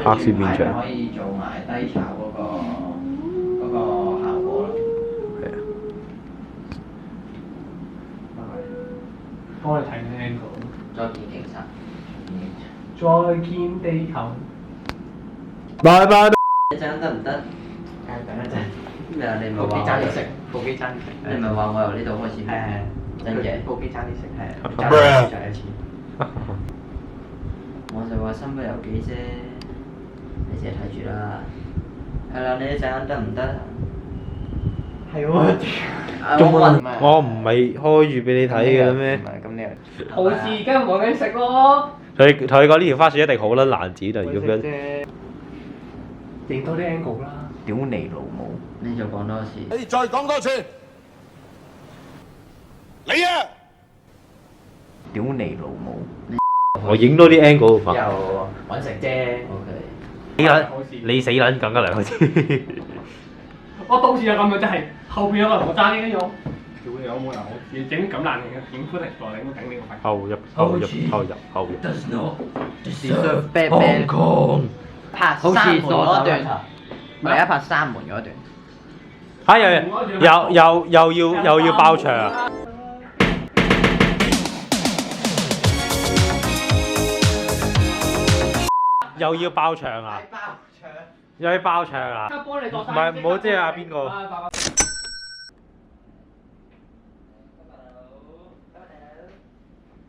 黑色面牆可以做埋低炒嗰個效果咯。係啊，幫你睇緊 angle。再見警察。再見地球。拜拜。一陣得唔得？等一陣。咩啊？你咪部機話爭啲食，部機爭啲食。你咪話我由呢度開始。係真嘅。部機爭啲食係。爭啲食再一次。我就話身不由己啫，你自己睇住啦。係啦，你一陣得唔得？係喎。中文我唔係開住俾你睇嘅啦咩？唔係咁你好事而家冇緊食咯。同你講呢條花絮一定好撚難剪啊！如果咁樣，影多啲 angle 啦。屌你老母！你再講多次。你再講多次，你啊！屌你老母！我影多啲 angle 法。又揾食啫。O K。死撚！你死撚更加嚟開始。我到時就咁樣，真係後邊有個人同我爭呢樣。屌你有冇人？我自己整咁難嘅，影出嚟我頂頂呢個肺。後入。Does not deserve bad man。拍三門嗰段，唔係拍三門嗰段。嚇又要爆場啊！又要爆場啊！又要爆場啊！唔係唔好知啊邊個？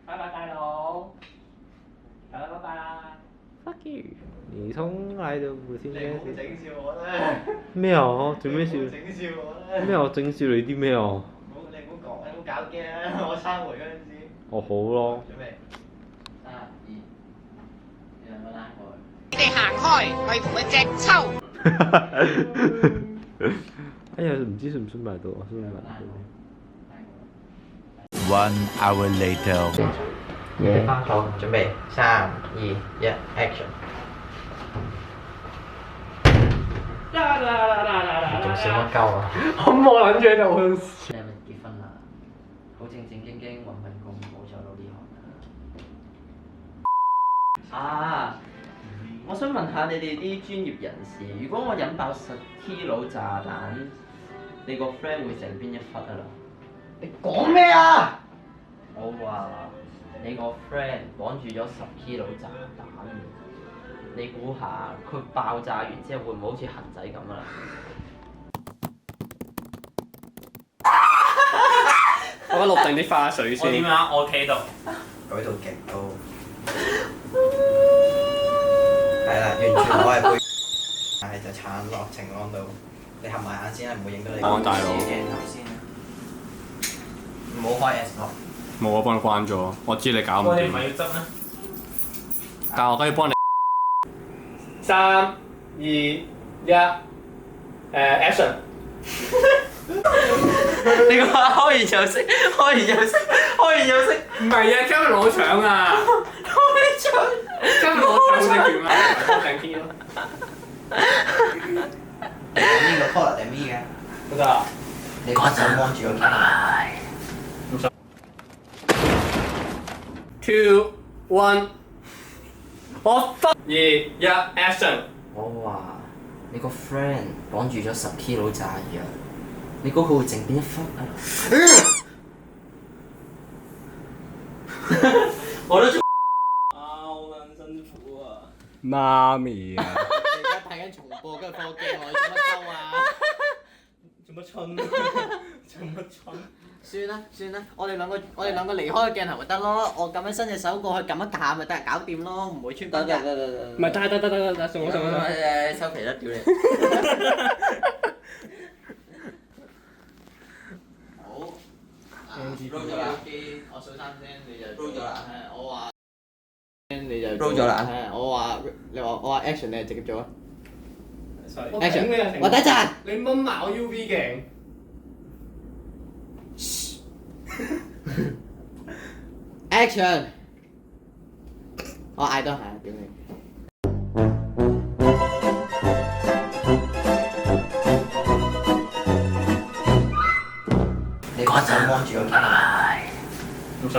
拜拜大佬，拜拜啦。Fuck you！你衝喺度先咩？整笑我啦！咩啊？做咩笑？整笑我啦！咩啊？整笑你啲咩啊？你唔好講，你唔好搞驚啊！我三回嗰陣時。哦好咯。準備。3、2，你兩個拉過去。你哋行開，我要同佢隻抽。哎呀，唔知信唔信埋到，我信埋到。 1 hour later。好，準備3、2、1 ，action！仲笑乜鳩啊？我冇諗住喺度。你係咪結婚啦？好正正經經揾份工，冇走到呢行啊！我想問下你哋啲專業人士，如果我引爆10kg炸彈，你個 friend 會剩邊一忽啊啦？你講咩啊？我話你個 friend 綁住咗10kg炸彈，你估下佢爆炸完之後會唔會好似恒仔咁啊？我覺得錄定啲花絮先。我點啊？我企度。舉到極高。係啦，完全我係背，但係就撐落晴朗度。你合埋眼先啦，唔會影到你講大佬自己鏡頭先啦。唔好開 S 幕。冇，我幫你關咗。我知你搞唔掂。我哋唔係要執咩？但係我梗要幫你。 3、2、1，action！ 你個開完又識，開完又識，開完又識，唔係啊，今日攞獎啊！開獎！今日攞獎好正權啊！攞定天咯。呢個 call 定咩嘅？得得啊！你嗰陣望住個鏡。 2、1，我2、1 action！ 我話你個 friend 綁住咗10kg炸藥，你估佢會剩邊一忽啊？我都做。好撚辛苦啊！媽咪啊！你而家睇緊重播，跟住放個鏡落去做乜鳩啊？做乜春？做乜春？算啦，我哋兩個離開個鏡頭咪得咯，我咁樣伸隻手過去撳一下咪得，搞掂咯，唔會穿幫㗎。唔係得，送我。收皮啦，屌你！好。roll 咗啦。我數3聲，你就 roll 咗啦。我話。你就 roll 咗啦。我話 action， 你就直接做啊。action！ 我等陣。你掹埋我 UV 鏡。action！ 我嗌多下，屌你！你嗰陣望住個鏡。